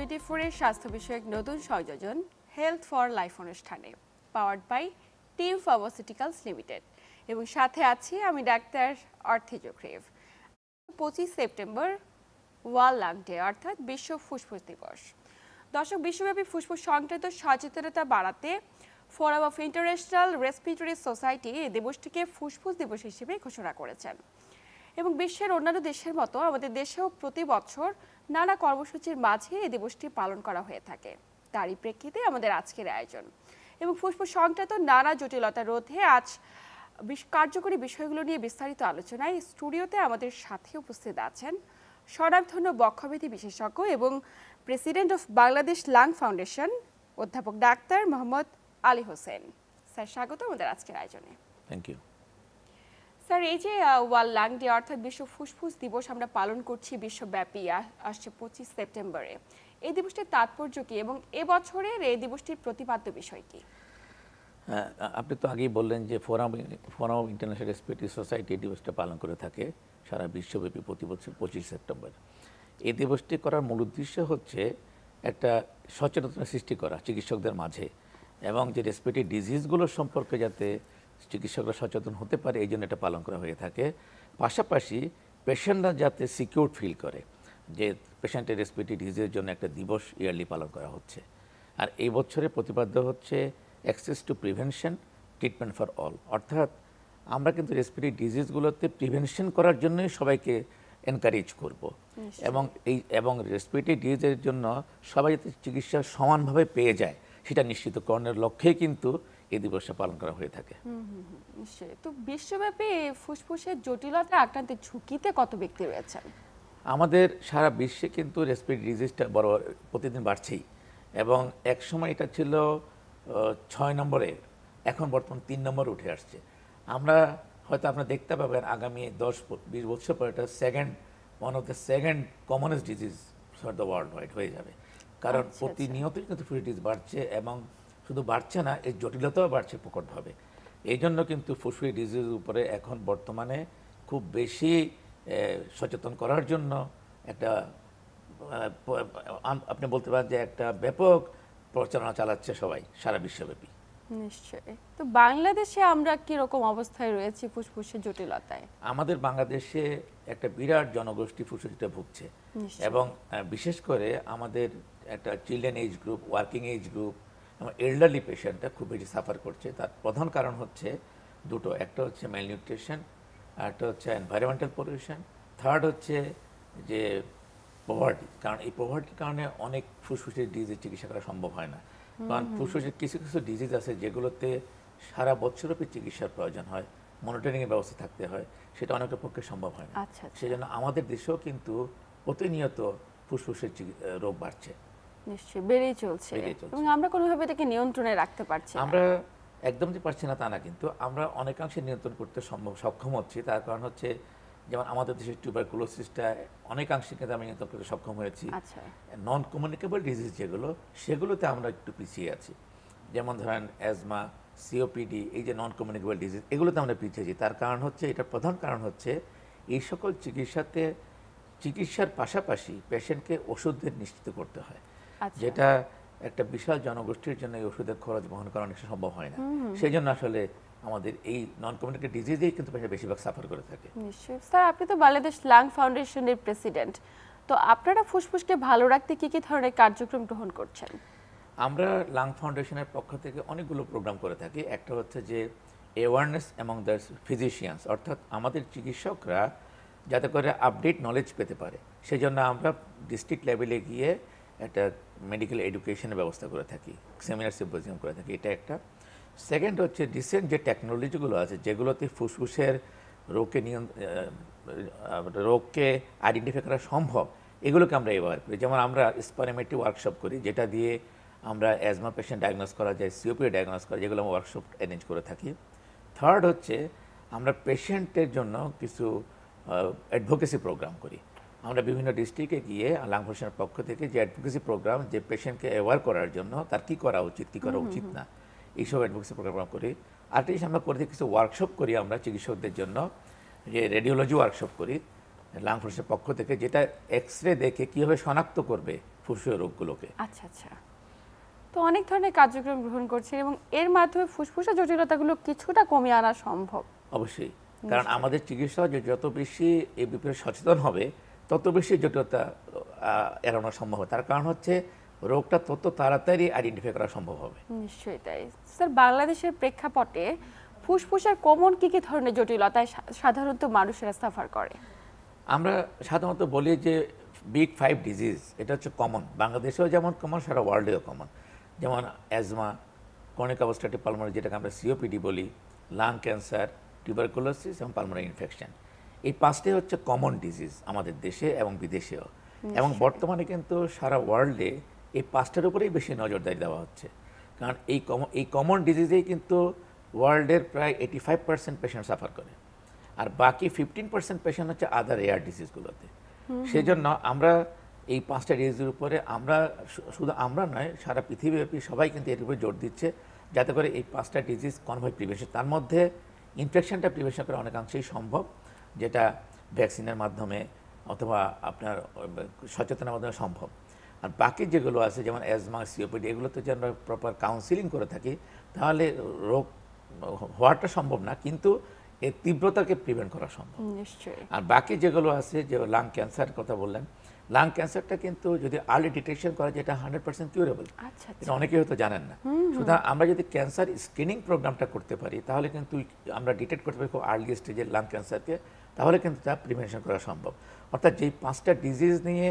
2024 স্বাস্থ্য বিষয়ক নতুন সংযোজন হেলথ ফর লাইফ অনুষ্ঠানে powered by team pharmaceuticals limited এবং সাথে আছি আমি ডাক্তার অর্থি জোখরিভ। 25 সেপ্টেম্বর ওয়ার্ল্ড লাং ডে অর্থাৎ বিশ্ব ফুসফুস দিবস। দর্শক, বিশ্বব্যাপী ফুসফুস সংক্রান্ত সচেতনতা বাড়াতে forum of international respiratory society এই দিবসটিকে ফুসফুস দিবস হিসেবে ঘোষণা করেছেন এবং বিশ্বের অন্যান্য দেশের মতো আমাদের দেশেও প্রতি বছর নানা কর্মসূচির মাঝে এই দিবসটি পালন করা হয়ে থাকে। তারই প্রেক্ষিতে আমাদের আজকের আয়োজন এবং ফুসফুস সংক্রান্ত নানা জটিলতা রোধে আজ কার্যকরী বিষয়গুলো নিয়ে বিস্তারিত আলোচনায় স্টুডিওতে আমাদের সাথে উপস্থিত আছেন স্বনামধন্য বক্ষব্যাধি বিশেষজ্ঞ এবং president of Bangladesh lung foundation অধ্যাপক ডাক্তার মোহাম্মদ আলী হোসেন। স্যার, স্বাগত আমাদের আজকের আয়োজনে। থ্যাংক ইউ স্যার, এই যে ওয়ার্ল্ড লাং ডে অর্থাৎ বিশ্ব ফুসফুস দিবস আমরা পালন করছি বিশ্বব্যাপী, আসছে 25 সেপ্টেম্বরে, এই দিবসটির তাৎপর্য কি এবং এবছরের এই দিবসটির প্রতিপাদ্য বিষয় কি? আপনি তো আগেই বললেন যে forum of international respiratory society এই দিবসটা পালন করে থাকে সারা বিশ্বব্যাপী প্রতি বছর 25 সেপ্টেম্বর। এই দিবসটি করার মূল উদ্দেশ্য হচ্ছে একটা সচেতনতা সৃষ্টি করা চিকিৎসকদের মাঝে এবং যে রেসপিরেটরি ডিজিজগুলো সম্পর্কে যাতে চিকিৎসকরা সচেতন হতে পারে এই জন্য এটা পালন করা হয়ে থাকে। পাশাপাশি পেশেন্টরা যাতে সিকিউর ফিল করে যে পেশেন্টের রেসপিরেটরি ডিজিজের জন্য একটা দিবস ইয়ারলি পালন করা হচ্ছে। আর এই বছরের প্রতিপাদ্য হচ্ছে access to prevention treatment for all, অর্থাৎ আমরা কিন্তু রেসপিরেটরি ডিজিজগুলোতে প্রিভেনশন করার জন্যই সবাইকে এনকারেজ করব এবং রেসপিরেটরি ডিজিজের জন্য সবাই যাতে চিকিৎসা সমানভাবে পেয়ে যায় সেটা নিশ্চিতকরণের লক্ষ্যে কিন্তু এই দিবসটা পালন করা হয়ে থাকে। নিশ্চয়ই। তো বিশ্বব্যাপী ফুসফুসের জটিলতা আক্রান্তের ঝুঁকিতে কত ব্যক্তি রয়েছেন? আমাদের সারা বিশ্বে কিন্তু রেসপিরেটরি ডিজিজটা প্রতিদিন বাড়ছেই এবং এক সময় এটা ছিল 6 নম্বরে, এখন বর্তমান 3 নম্বরে উঠে আসছে। আমরা হয়তো আপনারা দেখতে পাবেন আগামী 10-20 বছর পর এটা one of the second commonest disease for the world wide হয়ে যাবে, কারণ প্রতিনিয়তই কিন্তু ফুসফুস ডিজিজ বাড়ছে এবং শুধু বাড়ছে না, এই জটিলতাও বাড়ছে প্রকটভাবে। এই জন্য কিন্তু ফুসফুস ডিজিজের উপরে এখন বর্তমানে খুব বেশি সচেতন করার জন্য একটা আপনি বলতে পারেন যে একটা ব্যাপক প্রচারণা চালাচ্ছে সবাই সারা বিশ্বব্যাপী। নিশ্চয়ই। তো বাংলাদেশে আমরা কি রকম অবস্থায় রয়েছি ফুসফুসের জটিলতায়? আমাদের বাংলাদেশে একটা বিরাট জনগোষ্ঠী ফুসফুসে ভুগছে এবং বিশেষ করে আমাদের একটা children age group, working age group এবং এল্ডারলি পেশেন্টটা খুব বেশি সাফার করছে। তার প্রধান কারণ হচ্ছে দুটো, একটা হচ্ছে ম্যালনিউট্রিশন, আর একটা হচ্ছে এনভায়রনমেন্টাল পলিউশন, থার্ড হচ্ছে যে পভার্টি। কারণ এই পভার্টির কারণে অনেক ফুসফুসের ডিজিজ চিকিৎসা করা সম্ভব হয় না, কারণ ফুসফুসের কিছু কিছু ডিজিজ আছে যেগুলোতে সারা বছরব্যাপী চিকিৎসার প্রয়োজন হয়, মনিটরিংয়ের ব্যবস্থা থাকতে হয়, সেটা অনেকটা পক্ষে সম্ভব হয় না। সেই জন্য আমাদের দেশেও কিন্তু প্রতিনিয়ত ফুসফুসের রোগ বাড়ছে, নিশ্চয়ই বেড়েই চলছে এবং আমরা কোনোভাবে এটাকে নিয়ন্ত্রণে রাখতে পারছি না। আমরা একদম যে পারছি না তা না, কিন্তু আমরা অনেকাংশে নিয়ন্ত্রণ করতে সক্ষম হচ্ছি। তার কারণ হচ্ছে যেমন আমাদের দেশের টিউবারকুলোসিসটা অনেকাংশে কিন্তু আমরা নিয়ন্ত্রণ করতে সক্ষম হয়েছি। নন কমিউনিকেবল ডিজিজ যেগুলো, সেগুলোতে আমরা একটু পিছিয়ে আছি। যেমন ধরেন অ্যাজমা, সিওপিডি, এই যে নন কমিউনিকেবল ডিজিজ, এগুলোতে আমরা পিছিয়ে আছি। তার কারণ হচ্ছে, এটার প্রধান কারণ হচ্ছে এই সকল চিকিৎসার পাশাপাশি পেশেন্টকে ওষুধের নিশ্চিত করতে হয়, যেটা একটা বিশাল জনগোষ্ঠীর জন্য এই ওষুধের খরচ বহন করা অনেক সম্ভব হয় না। সেই জন্য আসলে আমাদের এই নন কমিউনিকেবল ডিজিজেই কিন্তু বেশিরভাগ সাফার করে থাকে। নিশ্চয়ই। স্যার, আপনি তো বাংলাদেশ লাং ফাউন্ডেশনের প্রেসিডেন্ট, তো আপনারা ফুসফুসকে ভালো রাখতে কি কি ধরনের কার্যক্রম গ্রহণ করছেন? আমরা লাং ফাউন্ডেশনের পক্ষ থেকে অনেকগুলো প্রোগ্রাম করে থাকি। একটা হচ্ছে যে অ্যাওয়ারনেস অ্যামং দ্য ফিজিশিয়ানস, অর্থাৎ আমাদের চিকিৎসকরা যাতে করে আপডেট নলেজ পেতে পারে, সেই জন্য আমরা ডিস্ট্রিক্ট লেভেলে গিয়ে একটা মেডিকেল এডুকেশনের ব্যবস্থা করে থাকি, সেমিনার সিম্পোজিয়াম করে থাকি, এটা একটা। সেকেন্ড হচ্ছে রিসেন্ট যে টেকনোলজিগুলো আছে যেগুলোতে ফুসফুসের রোগকে আইডেন্টিফাই করা সম্ভব, এগুলোকে আমরা ব্যবহার করি। যেমন আমরা স্পাইরোমেট্রি ওয়ার্কশপ করি, যেটা দিয়ে আমরা অ্যাজমা পেশেন্ট ডায়াগনোস করা যায়, সিওপিডি ডায়াগনোস করা, যেগুলো আমরা ওয়ার্কশপ অ্যারেঞ্জ করে থাকি। থার্ড হচ্ছে আমরা পেশেন্টের জন্য কিছু অ্যাডভোকেসি প্রোগ্রাম করি। আমরা বিভিন্ন ডিস্ট্রিক্টে গিয়ে লাং ফাউন্ডেশনের পক্ষ থেকে যে অ্যাডভোকেসি প্রোগ্রাম, যে পেশেন্টকে অ্যাওয়ার করার জন্য তার কী করা উচিত, কী করা উচিত না, এইসব অ্যাডভোকেসি প্রোগ্রাম করি। আরেকটা জিনিস আমরা করে কিছু ওয়ার্কশপ করি আমরা চিকিৎসকদের জন্য, যে রেডিওলজি ওয়ার্কশপ করি লাং ফাউন্ডেশনের পক্ষ থেকে, যেটা এক্স রে দেখে কীভাবে শনাক্ত করবে ফুসফুসীয় রোগগুলোকে। আচ্ছা আচ্ছা। তো অনেক ধরনের কার্যক্রম গ্রহণ করছেন এবং এর মাধ্যমে ফুসফুসের জটিলতাগুলো কিছুটা কমিয়ে আনা সম্ভব। অবশ্যই, কারণ আমাদের চিকিৎসা যে যত বেশি এই ব্যাপারে সচেতন হবে তত বেশি জটিলতা এড়ানো সম্ভব হবে। তার কারণ হচ্ছে রোগটা তত তাড়াতাড়ি আইডেন্টিফাই করা সম্ভব হবে। নিশ্চয়ই তাই। স্যার, বাংলাদেশের প্রেক্ষাপটে ফুসফুসের কমন কি কি ধরনের জটিলতায় সাধারণত মানুষেরা সাফার করে? আমরা সাধারণত বলি যে বিগ 5 ডিজিজ, এটা হচ্ছে কমন, বাংলাদেশেও যেমন কমন, সারা ওয়ার্ল্ডেও কমন। যেমন অ্যাজমা, ক্রনিক অবস্ট্রাকটিভ পালমোনারি যেটাকে আমরা সিওপিডি বলি, লাং ক্যান্সার, টিউবারকুলোসিস এবং পালমোনারি ইনফেকশন। এই পাঁচটাই হচ্ছে কমন ডিজিজ আমাদের দেশে এবং বিদেশেও। এবং বর্তমানে কিন্তু সারা ওয়ার্ল্ডে এই পাঁচটার উপরেই বেশি নজরদারি দেওয়া হচ্ছে, কারণ এই কমন ডিজিজেই কিন্তু ওয়ার্ল্ডের প্রায় 85% পেশেন্ট সাফার করে, আর বাকি 15% পেশেন্ট হচ্ছে আদার রেয়ার ডিজিজগুলোতে। সেই জন্য আমরা এই পাঁচটা ডিজিজের উপরে আমরা শুধু আমরা নয়, সারা পৃথিবীব্যাপী সবাই কিন্তু এর উপরে জোর দিচ্ছে, যাতে করে এই পাঁচটা ডিজিজ কোনোভাবে প্রিভেনশন, তার মধ্যে ইনফেকশনটা প্রিভেনশন করা অনেকাংশেই সম্ভব, যেটা ভ্যাকসিনের মাধ্যমে অথবা আপনার সচেতনের মাধ্যমে সম্ভব। আর বাকি যেগুলো আছে যেমন অ্যাজমা, সিওপিডি, এগুলোতে যদি আমরা প্রপার কাউন্সিলিং করে থাকি তাহলে রোগ হওয়াটা সম্ভব না, কিন্তু এর তীব্রতাকে প্রিভেন্ট করা সম্ভব। নিশ্চয়ই। আর বাকি যেগুলো আছে, যে লাং ক্যান্সার কথা বললেন, লাং ক্যান্সারটা কিন্তু যদি আর্লি ডিটেকশন করা যায় এটা 100% কিউরেবল। আচ্ছা এটা আচ্ছা। অনেকেই হয়তো জানেন না। সুতরাং আমরা যদি ক্যান্সার স্ক্রিনিং প্রোগ্রামটা করতে পারি তাহলে কিন্তু আমরা ডিটেক্ট করতে পারি খুব আর্লি স্টেজের লাং ক্যান্সারকে, তাহলে কিন্তু তা প্রিভেনশন করা সম্ভব। অর্থাৎ যেই পাঁচটা ডিজিজ নিয়ে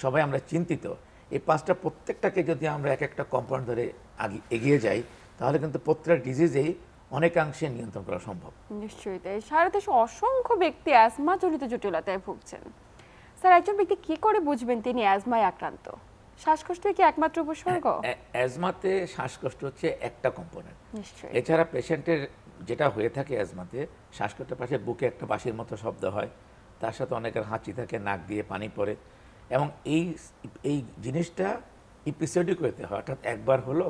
সবাই আমরা চিন্তিত, এই পাঁচটা প্রত্যেকটাকে যদি আমরা এক একটা কম্পাউন্ড ধরে এগিয়ে যাই তাহলে কিন্তু প্রত্যেকটা ডিজিজেই অনেকাংশে নিয়ন্ত্রণ করা সম্ভব। নিশ্চয়ই তাই। সারা দেশে অসংখ্য ব্যক্তি অ্যাজমা জনিত জটিলতায় ভুগছেন। স্যার, একজন ব্যক্তি কি করে বুঝবেন তিনি অ্যাজমায় আক্রান্ত? শ্বাসকষ্ট কি একমাত্র উপসর্গ? অ্যাজমাতে শ্বাসকষ্ট হচ্ছে একটা কম্পোনেন্ট। নিশ্চয়ই। এছাড়া পেশেন্টের যেটা হয়ে থাকে অ্যাজমাতে, শ্বাসকষ্টের পাশে বুকে একটা বাঁশির মতো শব্দ হয়, তার সাথে অনেকের হাঁচি থাকে, নাক দিয়ে পানি পড়ে, এবং এই জিনিসটা এপিসোডিক হতে হয়, অর্থাৎ একবার হলো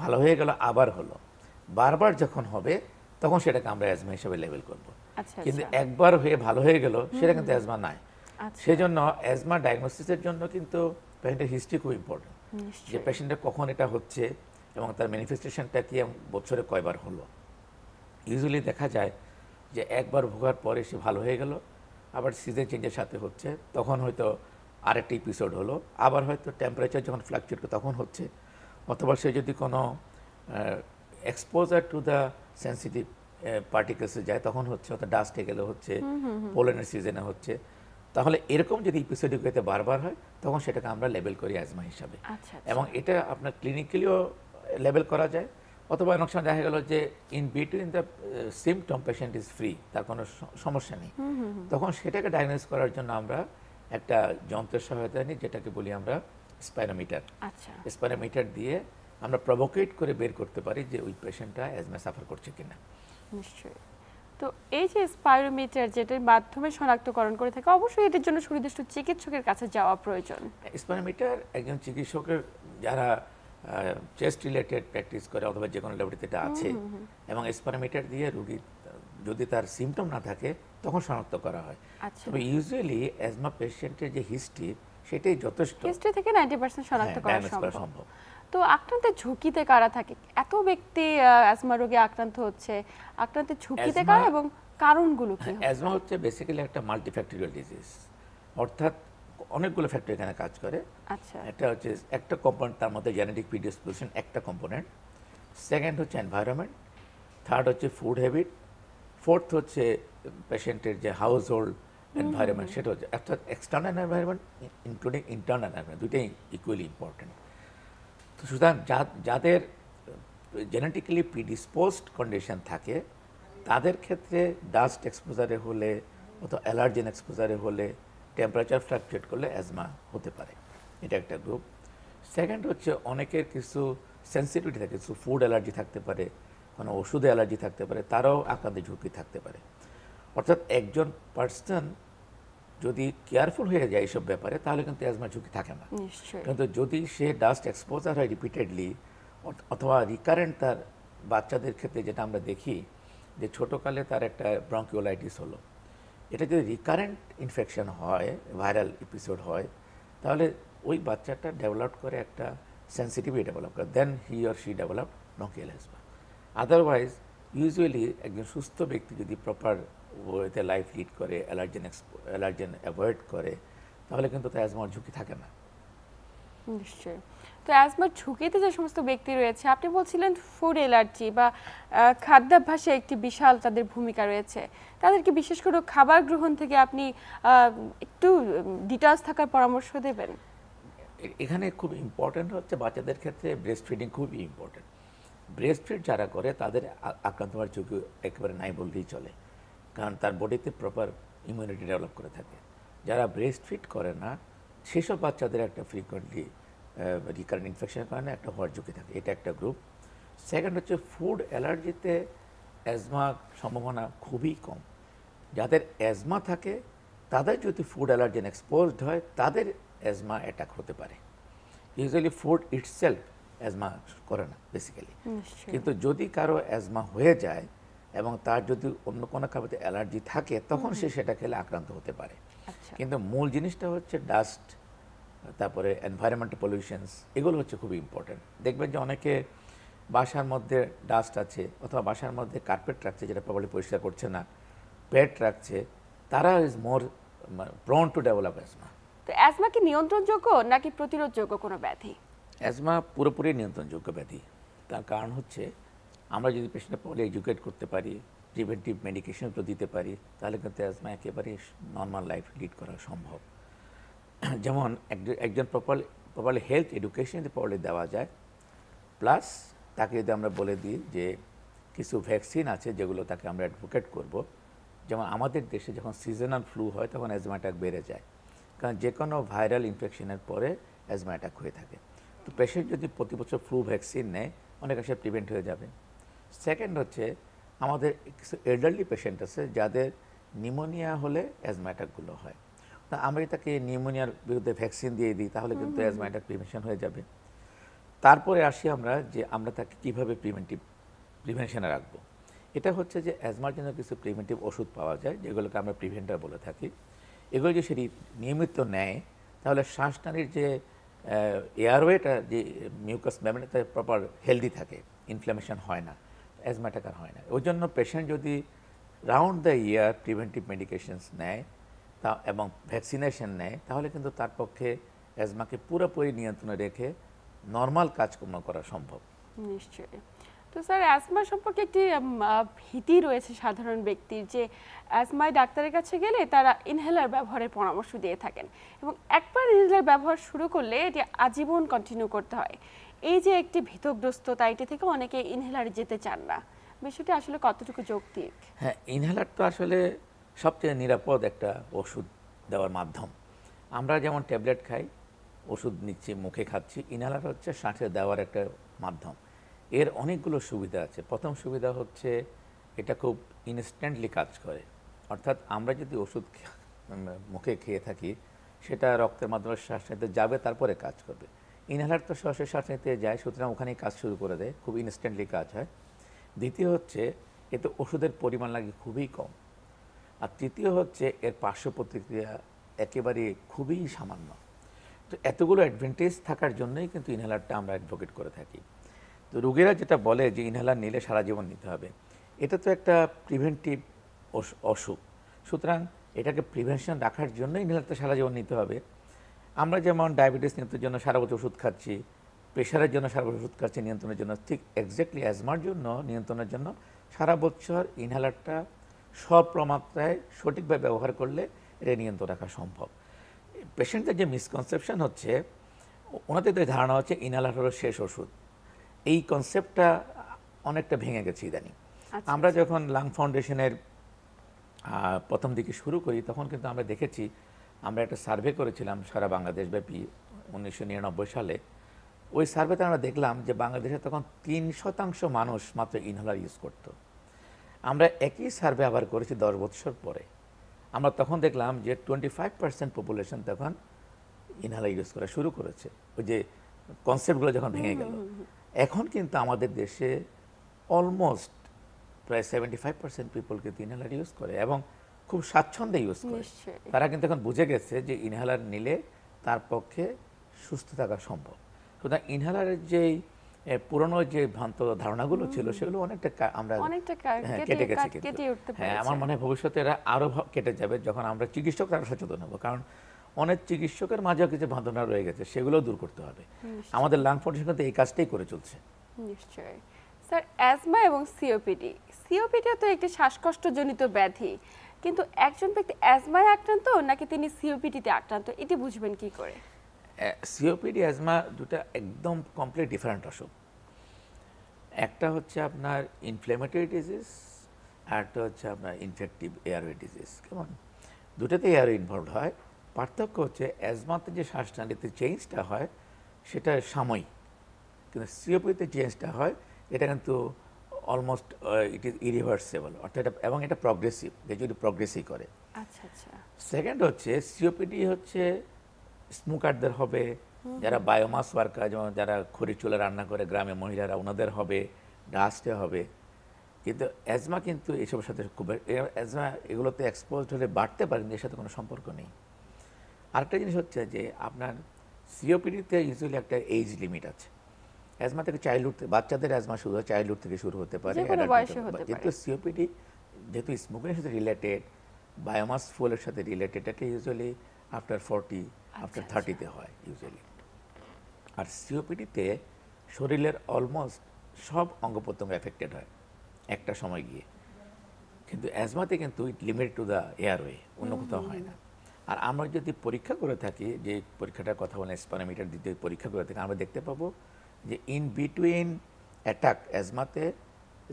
ভালো হয়ে গেল আবার হলো, বারবার যখন হবে তখন সেটাকে আমরা অ্যাজমা হিসেবে লেবেল করব। আচ্ছা কিন্তু আচ্ছা। একবার হয়ে ভালো হয়ে গেল সেটা কিন্তু অ্যাজমা নয়। আচ্ছা। সেই জন্য অ্যাজমা ডায়াগনোসিসের জন্য কিন্তু পেশেন্টের হিস্ট্রি খুব ইম্পর্টেন্ট, যে নিশ্চয়ই। পেশেন্টের কখন এটা হচ্ছে এবং তার ম্যানিফেস্টেশনটা কি এবং বছরে কয়বার হলো। ইউজুয়ালি দেখা যায় যে একবার ভোগার পরে সে ভালো হয়ে গেল, আবার সিজন চেঞ্জের সাথে হচ্ছে, তখন হয়তো আরেকটা এপিসোড হলো, আবার হয়তো টেম্পারেচার যখন ফ্লাকচুয়েট করে তখন হচ্ছে, অথবা সে যদি কোনো এক্সপোজার টু দ্য সেন্সিটিভ পার্টিকেলসে যায় তখন হচ্ছে, অর্থাৎ ডাস্টে গেলে হচ্ছে, পোলেনের সিজনে হচ্ছে, তাহলে এরকম যদি এপিসোডিক হইতে বারবার হয় তখন সেটাকে আমরা লেবেল করি অ্যাজমা হিসাবে। আচ্ছা এবং এটা আপনার ক্লিনিক্যালিও লেবেল করা যায়, অথবা অনেক সময় দেখা গেল যে in between the symptom patient is free, তার কোনো সমস্যা নেই, তখন সেটাকে ডায়াগনোস করার জন্য আমরা একটা যন্ত্রের সহায়তা নিই, যেটাকে বলি আমরা স্পাইরোমিটার। আচ্ছা। স্পাইরোমিটার দিয়ে আমরা প্রভোকেট করে বের করতে পারি যে ওই পেশেন্টটা অ্যাজমা সাফার করছে কিনা। নিশ্চয়ই। তো এই যে স্পাইরোমিটার যেটার মাধ্যমে শনাক্তকরণ করে থাকে, অবশ্যই এটার জন্য সুনির্দিষ্ট চিকিৎসকের কাছে যাওয়া প্রয়োজন। স্পাইরোমিটার একজন চিকিৎসকের যারা চেস্ট রিলেটেড প্র্যাকটিস করে অথবা যে কোনো ল্যাবরেটরিতে এটা আছে, এবং স্পাইরোমিটার দিয়ে রোগী যদি তার সিমটম না থাকে তখন শনাক্ত করা হয়। আচ্ছা। তবে ইউজুয়ালি অ্যাজমা পেশেন্টের যে হিস্ট্রি সেটাই যথেষ্ট হিস্ট্রি থেকে 90% শনাক্ত করা diagnose করা সম্ভব। সম্ভব। তো আক্রান্তের ঝুঁকিতে কারা থাকে? এত ব্যক্তি অ্যাজমা রোগে আক্রান্ত হচ্ছে, আক্রান্তের ঝুঁকিতে কারা এবং কারণগুলো কি? অ্যাজমা হচ্ছে বেসিক্যালি একটা মাল্টিফ্যাক্টরিয়াল ডিজিজ, অর্থাৎ অনেকগুলো ফ্যাক্টর এখানে কাজ করে। আচ্ছা। একটা হচ্ছে একটা কম্পোনেন্ট, তার মধ্যে জেনেটিক প্রিডিসপোজিশন একটা কম্পোনেন্ট, সেকেন্ড হচ্ছে এনভায়রনমেন্ট, থার্ড হচ্ছে ফুড হ্যাবিট, ফোর্থ হচ্ছে পেশেন্টের যে হাউস হোল্ড এনভায়রনমেন্ট, সেটা হচ্ছে অর্থাৎ external environment including internal environment, দুইটাই ইকুয়ালি ইম্পর্টেন্ট। তো সুতরাং যাদের জেনেটিক্যালি প্রিডিসপোজড কন্ডিশন থাকে তাদের ক্ষেত্রে ডাস্ট এক্সপোজারে হলে অথবা অ্যালার্জেন এক্সপোজারে হলে, টেম্পারেচার ফ্লাকচুয়েট করলে অ্যাজমা হতে পারে, এটা একটা গ্রুপ। সেকেন্ড হচ্ছে অনেকের কিছু সেন্সিটিভিটি থাকে, কিছু ফুড অ্যালার্জি থাকতে পারে, কোনো ওষুধে অ্যালার্জি থাকতে পারে, তারাও আক্রান্তের ঝুঁকি থাকতে পারে। অর্থাৎ একজন পার্সন যদি কেয়ারফুল হয়ে যায় এইসব ব্যাপারে তাহলে কিন্তু অ্যাজমার ঝুঁকি থাকে না। নিশ্চয়ই। কিন্তু যদি সে ডাস্ট এক্সপোজার হয় রিপিটেডলি, অথবা রিকারেন্ট, তার বাচ্চাদের ক্ষেত্রে যেটা আমরা দেখি যে ছোটোকালে তার একটা ব্রঙ্কিওলাইটিস হলো, এটা যদি রিকারেন্ট ইনফেকশন হয়, ভাইরাল এপিসোড হয়, তাহলে ওই বাচ্চাটা ডেভেলপ করে একটা সেন্সিটিভিটি ডেভেলপ করে, then he or she develop bronchial asthma. Otherwise usually একজন সুস্থ ব্যক্তি যদি প্রপার ওয়েতে লাইফ লিড করে, অ্যালার্জেন অ্যাভয়েড করে, তাহলে কিন্তু তার অ্যাজমার ঝুঁকি থাকে না। নিশ্চয়ই। তো অ্যাজমার ঝুঁকিতে যে সমস্ত ব্যক্তি রয়েছে, আপনি বলছিলেন ফুড অ্যালার্জি বা খাদ্যাভ্যাসে একটি বিশাল তাদের ভূমিকা রয়েছে, তাদেরকে বিশেষ করে খাবার গ্রহণ থেকে আপনি একটু ডিটেইলস থাকার পরামর্শ দেবেন? এখানে খুব ইম্পর্ট্যান্ট হচ্ছে বাচ্চাদের ক্ষেত্রে ব্রেস্ট ফিডিং খুবই ইম্পর্ট্যান্ট। ব্রেস্ট ফিড যারা করে তাদের আক্রান্ত হওয়ার ঝুঁকি একেবারে নাই বললেই চলে, কারণ তার বডিতে প্রপার ইমিউনিটি ডেভেলপ করে থাকে। যারা ব্রেস্ট ফিড করে না সেসব বাচ্চাদের একটা ফ্রিকোয়েন্টলি রিকারেন্ট ইনফেকশনের কারণে একটা হওয়ার ঝুঁকি থাকে, এটা একটা গ্রুপ। সেকেন্ড হচ্ছে ফুড অ্যালার্জিতে অ্যাজমা সম্ভাবনা খুবই কম। যাদের অ্যাজমা থাকে তাদের যদি ফুড অ্যালার্জেন এক্সপোজড হয় তাদের অ্যাজমা অ্যাটাক হতে পারে। ইউজুয়ালি ফুড ইটসেলফ অ্যাজমা করে না বেসিক্যালি, কিন্তু যদি কারো অ্যাজমা হয়ে যায় এবং তার যদি অন্য কোনো খাবারে অ্যালার্জি থাকে তখন সে সেটা খেলে আক্রান্ত হতে পারে। কিন্তু মূল জিনিসটা হচ্ছে ডাস্ট, তারপরে এনভায়রনমেন্টাল পলিউশনস, এগুলো হচ্ছে খুবই ইম্পর্টেন্ট। দেখবেন যে অনেকে বাসার মধ্যে ডাস্ট আছে অথবা বাসার মধ্যে কার্পেট রাখছে যেটা প্রপারলি পরিষ্কার করছে না, পেট রাখছে, তারা is more prone to develop asthma. তো অ্যাজমা কি নিয়ন্ত্রণযোগ্য নাকি প্রতিরোধযোগ্য কোনো ব্যাধি? অ্যাজমা পুরোপুরি নিয়ন্ত্রণযোগ্য ব্যাধি। তার কারণ হচ্ছে আমরা যদি পেশেন্টকে প্রপারলি এডুকেট করতে পারি, প্রিভেন্টিভ মেডিকেশনগুলো দিতে পারি, তাহলে কিন্তু অ্যাজমা একেবারে নর্মাল লাইফ লিড করা সম্ভব। যেমন একজন প্রপারলি হেলথ এডুকেশন যদি প্রপারলি দেওয়া যায়, প্লাস তাকে যদি আমরা বলে দিই যে কিছু ভ্যাকসিন আছে যেগুলো তাকে আমরা অ্যাডভোকেট করব। যেমন আমাদের দেশে যখন সিজনাল ফ্লু হয় তখন অ্যাজমা অ্যাটাক বেড়ে যায়, কারণ যে কোনো ভাইরাল ইনফেকশনের পরে অ্যাজমা অ্যাটাক হয়ে থাকে। তো পেশেন্ট যদি প্রতি বছর ফ্লু ভ্যাকসিন নেয় অনেকাংশে প্রিভেন্ট হয়ে যাবে। সেকেন্ড হচ্ছে আমাদের কিছু এল্ডারলি পেশেন্ট আছে যাদের নিউমোনিয়া হলে অ্যাজমা অ্যাটাকগুলো হয়। তা আমরা তাকে নিউমোনিয়ার বিরুদ্ধে ভ্যাকসিন দিয়ে দিই তাহলে কিন্তু অ্যাজমা অ্যাটাক প্রিভেনশন হয়ে যাবে। তারপরে আসি আমরা যে আমরা তাকে কীভাবে প্রিভেনশনে রাখবো। এটা হচ্ছে যে অ্যাজমার জন্য কিছু প্রিভেন্টিভ ওষুধ পাওয়া যায় যেগুলোকে আমরা প্রিভেন্টার বলে থাকি। এগুলো যদি সেটি নিয়মিত নেয় তাহলে শ্বাসনালীর যে এয়ারওয়েটা যে মিউকাস মেমব্রেনটা প্রপার হেলদি থাকে, ইনফ্লামেশন হয় না, অ্যাজমা অ্যাটাক আর হয় না। ওই জন্য পেশেন্ট যদি round the year preventive medications নেয় তা এবং ভ্যাকসিনেশন নেয় তাহলে কিন্তু তার পক্ষে অ্যাজমাকে পুরোপুরি নিয়ন্ত্রণে রেখে নর্মাল কাজকর্ম করা সম্ভব। নিশ্চয়ই। তো স্যার, অ্যাজমা সম্পর্কে একটি ভীতি রয়েছে সাধারণ ব্যক্তির, যে অ্যাজমায় ডাক্তারের কাছে গেলে তারা ইনহেলার ব্যবহারের পরামর্শ দিয়ে থাকেন এবং একবার ইনহেলার ব্যবহার শুরু করলে এটি আজীবন কন্টিনিউ করতে হয়। এই যে একটি ভীতগ্রস্ততা, এটি থেকে অনেকে ইনহেলারে যেতে চান না, বিষয়টি আসলে কতটুকু যৌক্তিক? হ্যাঁ, ইনহেলার তো আসলে সবচেয়ে নিরাপদ একটা ওষুধ দেওয়ার মাধ্যম। আমরা যেমন ট্যাবলেট খাই, ওষুধ নিচ্ছি, মুখে খাচ্ছি, ইনহেলার হচ্ছে শ্বাসে দেওয়ার একটা মাধ্যম। এর অনেকগুলো সুবিধা আছে। প্রথম সুবিধা হচ্ছে এটা খুব ইনস্ট্যান্টলি কাজ করে, অর্থাৎ আমরা যদি ওষুধ মুখে খেয়ে থাকি সেটা রক্তের মাধ্যমে শ্বাস নিতে যাবে তারপরে কাজ করবে। ইনহেলার তো সরাসরি শ্বাস নিতে যায়, সুতরাং ওখানেই কাজ শুরু করে দেয়, খুব ইনস্ট্যান্টলি কাজ হয়। দ্বিতীয় হচ্ছে এতে ওষুধের পরিমাণ লাগে খুবই কম। আর তৃতীয় হচ্ছে এর পার্শ্ব প্রতিক্রিয়া একেবারে খুবই সামান্য। তো এতগুলো অ্যাডভান্টেজ থাকার জন্যই কিন্তু ইনহেলারটা আমরা অ্যাডভোকেট করে থাকি। তো রোগীরা যেটা বলে যে ইনহেলার নিলে সারা জীবন নিতে হবে, এটা তো একটা প্রিভেন্টিভ অসুখ, সুতরাং এটাকে প্রিভেনশন রাখার জন্য ইনহেলারটা সারা জীবন নিতে হবে। আমরা যেমন ডায়াবেটিস নিয়ন্ত্রণের জন্য সারা বছর ওষুধ খাচ্ছি, প্রেশারের জন্য সারা বছর ওষুধ খাচ্ছি নিয়ন্ত্রণের জন্য, ঠিক এক্স্যাক্টলি অ্যাজমার জন্য নিয়ন্ত্রণের জন্য সারা বছর ইনহেলারটা সপ্রমাত্রায় সঠিকভাবে ব্যবহার করলে এটা নিয়ন্ত্রণ রাখা সম্ভব। পেশেন্টদের যে মিসকনসেপশন হচ্ছে, ওনাদের যে ধারণা হচ্ছে ইনহেলার হলো শেষ ওষুধ, এই কনসেপ্টটা অনেকটা ভেঙে গেছে ইদানিং। আমরা যখন লাং ফাউন্ডেশনের প্রথম দিকে শুরু করি তখন কিন্তু আমরা দেখেছি, আমরা একটা সার্ভে করেছিলাম সারা বাংলাদেশব্যাপী 1999 সালে। ওই সার্ভেতে আমরা দেখলাম যে বাংলাদেশে তখন 3% মানুষ মাত্র ইনহেলার ইউজ করত। আমরা একই সার্ভে আবার করেছি 10 বছর পরে, আমরা তখন দেখলাম যে 25% পপুলেশন তখন ইনহেলার ইউজ করা শুরু করেছে, ওই যে কনসেপ্টগুলো যখন ভেঙে গেল। এখন কিন্তু আমাদের দেশে অলমোস্ট প্রায় 75% পিপল কিন্তু ইনহেলার ইউজ করে এবং খুব স্বাচ্ছন্দ্যে ইউজ করে। তারা কিন্তু এখন বুঝে গেছে যে ইনহেলার নিলে তার পক্ষে সুস্থ থাকা সম্ভব। সুতরাং ইনহেলারের যেই পুরনো যে ভ্রান্ত ধারণাগুলো ছিল সেগুলো অনেকটা আমরা কেটে গেছে কিন্তু হ্যাঁ আমার মনে হয় ভবিষ্যতে এরা আরো কেটে যাবে যখন আমরা চিকিৎসকরা সচেতন হব, কারণ অনেক চিকিৎসকের মাঝেও কিছু ভ্রান্তনা রয়ে গেছে, সেগুলো দূর করতে হবে। আমাদের লাং ফাউন্ডেশন কিন্তু এই কাজটাই করে চলছে। নিশ্চয়ই স্যার, অ্যাজমা এবং সিওপিডি, সিওপিডিও তো একটি শ্বাসকষ্টজনিত ব্যাধি, কিন্তু একজন ব্যক্তি অ্যাজমায় আক্রান্ত নাকি তিনি সিওপিডিতে আক্রান্ত, এটি বুঝবেন কি করে? সিওপিডি অ্যাজমা দুটো একদম কমপ্লিট ডিফারেন্ট অসুখ। একটা হচ্ছে আপনার ইনফ্লেমেটরি ডিজিজ, আর একটা হচ্ছে আপনার ইনফেক্টিভ এয়ারওয়ে ডিজিজ। কেমন দুটাতে এয়ারওয়ে ইনভলভ হয়। পার্থক্য হচ্ছে অ্যাজমাতে যে শ্বাসনালীতে চেঞ্জটা হয় সেটা সাময়িক, কিন্তু সিওপিডিতে চেঞ্জটা হয় এটা কিন্তু অলমোস্ট ইট ইজ ইরিভার্সেবল, অর্থাৎ এবং এটা প্রগ্রেসিভ, যদি প্রগ্রেসই করে। আচ্ছা আচ্ছা। সেকেন্ড হচ্ছে সিওপিডি হচ্ছে স্মোকারদের হবে, যারা বায়োমাস ওয়ার্কার, যেমন যারা খড়ি চুলা রান্না করে গ্রামে মহিলারা, ওনাদের হবে, ডাস্টে হবে। কিন্তু অ্যাজমা কিন্তু এইসবের সাথে খুব অ্যাজমা এগুলোতে এক্সপোজড হলে বাড়তে পারে, কিন্তু এর সাথে কোনো সম্পর্ক নেই। আরেকটা জিনিস হচ্ছে যে আপনার সিওপিডিতে ইউজুয়ালি একটা এজ লিমিট আছে। অ্যাজমা থেকে চাইল্ডহুড, বাচ্চাদের অ্যাজমা শুরু হয় চাইল্ডহুড থেকে শুরু হতে পারে, কিন্তু সিওপিডি যেহেতু স্মোকিংয়ের সাথে রিলেটেড, বায়োমাস ফুয়েলের সাথে রিলেটেড, এটা ইউজুয়ালি আফটার 40 আফটার 30-তে হয় ইউজুয়ালি। আর সিওপিডিতে শরীরের অলমোস্ট সব অঙ্গ প্রত্যঙ্গ এফেক্টেড হয় একটা সময় গিয়ে, কিন্তু অ্যাজমাতে কিন্তু ইট লিমিটেড টু দ্য এয়ারওয়ে, অন্য কোথাও হয় না। আর আমরা যদি পরীক্ষা করে থাকি, যে পরীক্ষাটার কথা বলে স্পাইরোমিটার দিতে পরীক্ষা করে থাকি, আমরা দেখতে পাবো যে ইন বিটুইন অ্যাটাক অ্যাজমাতে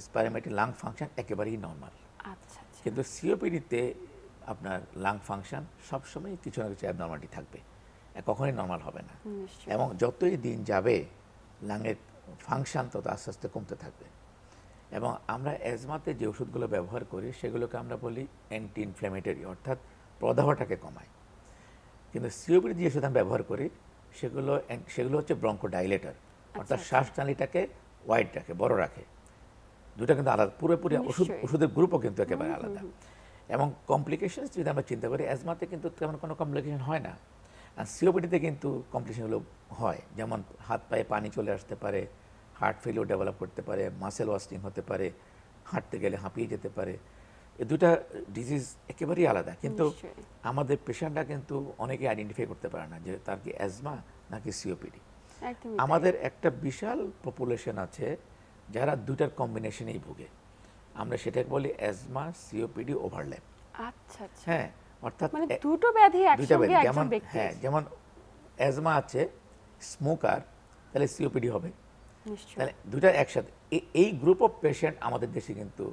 স্পাইরোমিটার লাং ফাংশন একেবারেই নর্মাল। আচ্ছা। কিন্তু সিওপিডিতে আপনার লাং ফাংশন সবসময় কিছু না কিছু অ্যাবনর্মালিটি থাকবে, কখনোই নর্মাল হবে না। এবং যতই দিন যাবে লাংয়ের ফাংশন তত আস্তে আস্তে কমতে থাকবে। এবং আমরা অ্যাজমাতে যে ওষুধগুলো ব্যবহার করি সেগুলোকে আমরা বলি অ্যান্টি ইনফ্ল্যামেটরি, অর্থাৎ প্রদাহটাকে কমায়। কিন্তু সিওপিডি যে ওষুধ আমরা ব্যবহার করি সেগুলো হচ্ছে ব্রঙ্কোডাইলেটর, অর্থাৎ শ্বাসনালীটাকে ওয়াইড রাখে, বড় রাখে। দুটো কিন্তু আলাদা, পুরোপুরি ওষুধের গ্রুপও কিন্তু একেবারে আলাদা। এবং কমপ্লিকেশন যদি আমরা চিন্তা করি, অ্যাজমাতে কিন্তু তেমন কোনো কমপ্লিকেশন হয় না, আর সিওপিডিতে কিন্তু কমপ্লিকেশনগুলো হয়, যেমন হাত পায়ে পানি চলে আসতে পারে, হার্ট ফেলিওর ডেভেলপ করতে পারে, মাসেল ওয়াস্টিং হতে পারে, হাঁটতে গেলে হাঁপিয়ে যেতে পারে। এই দুটা ডিজিজ একেবারেই আলাদা, কিন্তু আমাদের পেশেন্টরা কিন্তু অনেকে আইডেন্টিফাই করতে পারে না যে তার কি অ্যাজমা নাকি সিওপিডি। আমাদের একটা বিশাল পপুলেশন আছে যারা দুটার কম্বিনেশনেই ভোগে, আমরা সেটাকে বলি অ্যাজমা সিওপিডি ওভারল্যাপ। আচ্ছা আচ্ছা। হ্যাঁ, অর্থাৎ মানে দুটো ব্যাধি একসঙ্গে একজন ব্যক্তি। হ্যাঁ, যেমন অ্যাজমা আছে স্মোকার, তাহলে সিওপিডি হবে, তাহলে দুটা একসাথে। এই গ্রুপ অফ পেশেন্ট আমাদের দেশে কিন্তু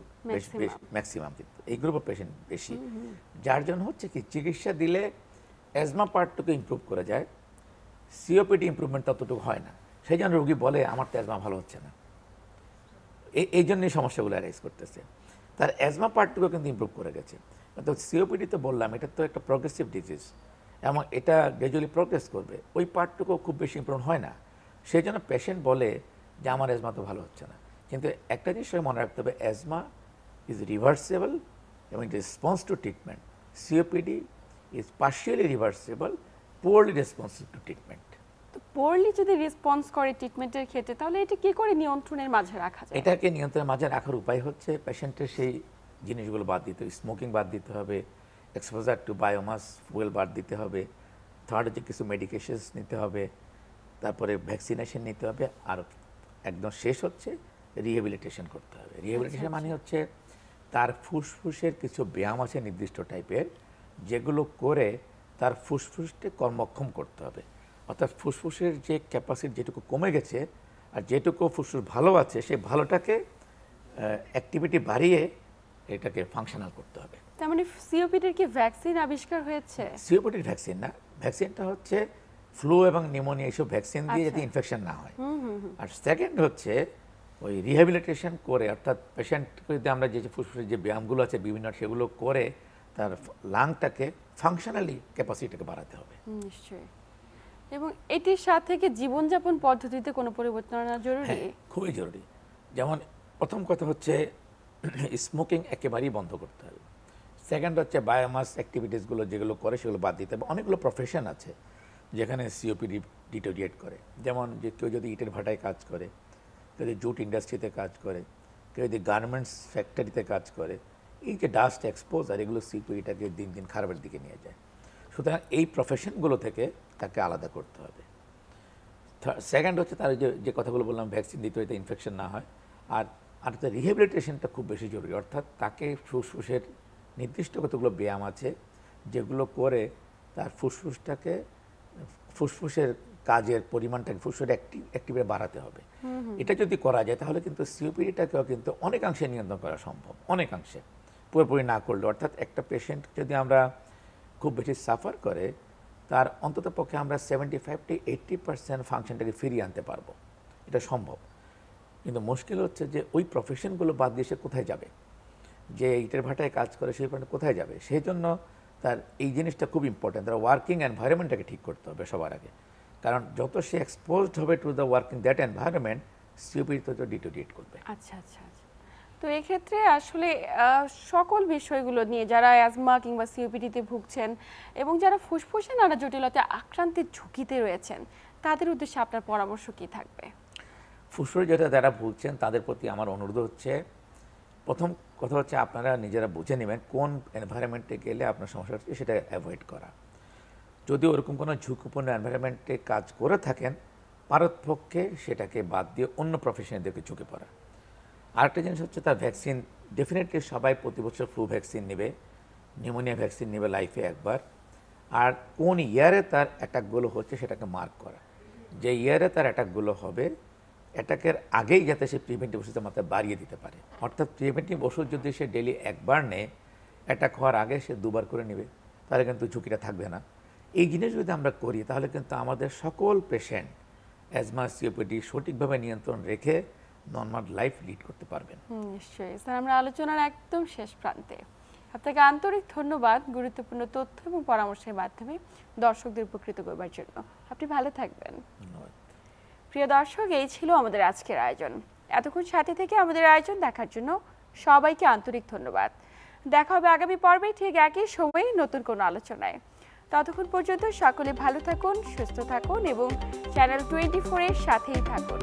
ম্যাক্সিমাম, কিন্তু এই গ্রুপ অফ পেশেন্ট বেশি, যার জন্য হচ্ছে কি চিকিৎসা দিলে অ্যাজমা পার্টটুকু ইমপ্রুভ করে যায়, সিওপিডি ইমপ্রুভমেন্ট ততটুকু হয় না। সেই জন্য রোগী বলে আমার তো অ্যাজমা ভালো হচ্ছে না, এই জন্যই সমস্যাগুলো অ্যারাইজ করতেছে। তার অ্যাজমা পার্টটুকু কিন্তু ইমপ্রুভ করে গেছে। তো সিওপিডি তো বললাম এটা তো একটা প্রগ্রেসিভ ডিজিজ, এবং এটা গ্র্যাজুয়ালি প্রগ্রেস করবে, ওই পার্টটুকু খুব বেশি ইমপ্রুভ হয় না। সেই জন্য পেশেন্ট বলে যে আমার অ্যাজমা তো ভালো হচ্ছে না। কিন্তু একটা জিনিস মনে রাখতে হবে, অ্যাজমা ইজ রিভার্সেবল এবং it response to treatment. COPD is partially reversible, poorly responsive to treatment. Poorly যদি রেসপন্স করে ট্রিটমেন্টের ক্ষেত্রে, তাহলে এটা কি করে নিয়ন্ত্রণের মাঝে রাখা যায়? এটাকে নিয়ন্ত্রণের মাঝে রাখার উপায় হচ্ছে পেশেন্টের সেই জিনিসগুলো বাদ দিতে হবে, স্মোকিং বাদ দিতে হবে, এক্সপোজার টু বায়োমাস ফুয়েল বাদ দিতে হবে, থার্ড হচ্ছে কিছু মেডিকেশনস নিতে হবে, তারপরে ভ্যাকসিনেশন নিতে হবে, আর একদম শেষ হচ্ছে রিহ্যাবিলিটেশন করতে হবে। রিহ্যাবিলিটেশন মানে হচ্ছে তার ফুসফুসের কিছু ব্যায়াম আছে নির্দিষ্ট টাইপের, যেগুলো করে তার ফুসফুসকে কর্মক্ষম করতে হবে। অর্থাৎ ফুসফুসের যে ক্যাপাসিটি যেটুকু কমে গেছে আর যেটুকু ফুসফুস ভালো আছে সেই ভালোটাকে অ্যাক্টিভিটি বাড়িয়ে এটাকে ফাংশনাল করতে হবে। তার মানে সিওপিডির কি ভ্যাকসিন আবিষ্কার হয়েছে? সিওপিডির ভ্যাকসিন না, ভ্যাকসিনটা হচ্ছে ফ্লু এবং নিউমোনিয়া এইসব ভ্যাকসিন দিয়ে যাতে ইনফেকশন না হয়। আর সেকেন্ড হচ্ছে ওই রিহ্যাবিলিটেশন করে, অর্থাৎ পেশেন্ট যদি আমরা যে ফুসফুসের যে ব্যায়ামগুলো আছে বিভিন্ন, সেগুলো করে তার লাংটাকে ফাংশনালি ক্যাপাসিটিকে বাড়াতে হবে। নিশ্চয়ই। এবং এটির সাথে কি জীবনযাপন পদ্ধতিতে কোনো পরিবর্তন আনা জরুরি? হ্যাঁ, খুবই জরুরি। যেমন প্রথম কথা হচ্ছে স্মোকিং একেবারেই বন্ধ করতে হবে। সেকেন্ড হচ্ছে বায়োমাস অ্যাক্টিভিটিসগুলো যেগুলো করে সেগুলো বাদ দিতে হবে। অনেকগুলো প্রফেশন আছে যেখানে সিওপিডি ডিটোরিয়েট করে। যেমন যে কেউ যদি ইটের ভাটায় কাজ করে, কেউ যদি জুট ইন্ডাস্ট্রিতে কাজ করে, কেউ যদি গার্মেন্টস ফ্যাক্টরিতে কাজ করে, এই যে ডাস্ট এক্সপোজার এগুলো সিওপিডিটাকে দিন দিন খারাপের দিকে নিয়ে যায়। সুতরাং এই প্রফেশনগুলো থেকে তাকে আলাদা করতে হবে। সেকেন্ড হচ্ছে তার যে কথাগুলো বললাম, ভ্যাকসিন দিতে হয়, ইনফেকশন না হয়। আর তার রিহেবিলিটেশনটা খুব বেশি জরুরি, অর্থাৎ তাকে ফুসফুসের নির্দিষ্ট কতগুলো ব্যায়াম আছে যেগুলো করে তার ফুসফুসের কাজের পরিমাণটাকে ফুসফুসের অ্যাক্টিভে বাড়াতে হবে। এটা যদি করা যায় তাহলে কিন্তু সিওপিডিটাকেও কিন্তু অনেকাংশে নিয়ন্ত্রণ করা সম্ভব, অনেকাংশে, পুরোপুরি না করলে। অর্থাৎ একটা পেশেন্ট যদি আমরা খুব বেশি সাফার করে, তার অন্তত পক্ষে আমরা 75-80% ফাংশনটাকে ফিরিয়ে আনতে পারবো, এটা সম্ভব। কিন্তু মুশকিল হচ্ছে যে ওই প্রফেশনগুলো বাদ দিয়ে সে কোথায় যাবে, যে ইটের ভাটায় কাজ করে সেই কোথায় যাবে। সেই জন্য তার এই জিনিসটা খুব ইম্পর্টেন্ট, তার ওয়ার্কিং এনভায়রনমেন্টটাকে ঠিক করতে হবে সবার আগে। কারণ যত সে এক্সপোজড হবে to the working that environment, COPD তত ডিটোরিয়েট করবে। আচ্ছা আচ্ছা আচ্ছা। তো এক্ষেত্রে আসলে সকল বিষয়গুলো নিয়ে যারা অ্যাজমা কিংবা সিওপিডিতে ভুগছেন এবং যারা ফুসফুসে নানা জটিলতায় আক্রান্তের ঝুঁকিতে রয়েছেন, তাদের উদ্দেশ্যে আপনার পরামর্শ কি থাকবে? ফুসফুস যারা ভুগছেন তাদের প্রতি আমার অনুরোধ হচ্ছে, প্রথম কথা হচ্ছে আপনারা নিজেরা বুঝে নেবেন কোন এনভায়রনমেন্টে গেলে আপনার সমস্যা হচ্ছে, সেটা অ্যাভয়েড করা। যদি ওরকম কোনো ঝুঁকিপূর্ণ এনভায়রনমেন্টে কাজ করে থাকেন, পারতপক্ষে সেটাকে বাদ দিয়ে অন্য প্রফেশনের দিকে ঝুঁকে পড়া। আরেকটা জিনিস হচ্ছে তার ভ্যাকসিন, ডেফিনেটলি সবাই প্রতি বছর ফ্লু ভ্যাকসিন নেবে, নিউমোনিয়া ভ্যাকসিন নেবে লাইফে একবার। আর কোন ইয়ারে তার অ্যাটাকগুলো হচ্ছে সেটাকে মার্ক করা, যে ইয়ারে তার অ্যাটাকগুলো হবে অ্যাটাকের আগেই যাতে সে প্রিভেন্টিভ ওষুধের মাত্রা বাড়িয়ে দিতে পারে। অর্থাৎ প্রিভেন্টিভ ওষুধ যদি সে ডেলি একবার নেয়, অ্যাটাক হওয়ার আগে সে দুবার করে নেবে, তাহলে কিন্তু ঝুঁকিটা থাকবে না। এই জিনিস যদি আমরা করি তাহলে কিন্তু আমাদের সকল পেশেন্ট অ্যাজমা সিওপিডি সঠিকভাবে নিয়ন্ত্রণ রেখে নর্মাল লাইফ লিড করতে পারবেন। নিশ্চয়ই স্যার, আমরা আলোচনার একদম শেষ প্রান্তে। আপনাকে আন্তরিক ধন্যবাদ গুরুত্বপূর্ণ তথ্য এবং পরামর্শের মাধ্যমে দর্শকদের উপকৃত করবার জন্য। আপনি ভালো থাকবেন। ধন্যবাদ। প্রিয় দর্শক, এই ছিল আমাদের আজকের আয়োজন। এতক্ষণ সাথে থেকে আমাদের আয়োজন দেখার জন্য সবাইকে আন্তরিক ধন্যবাদ। দেখা হবে আগামী পর্বে ঠিক একই সময়ে নতুন কোনো আলোচনায়। ততক্ষণ পর্যন্ত সকলে ভালো থাকুন, সুস্থ থাকুন এবং চ্যানেল 24 এর সাথেই থাকুন।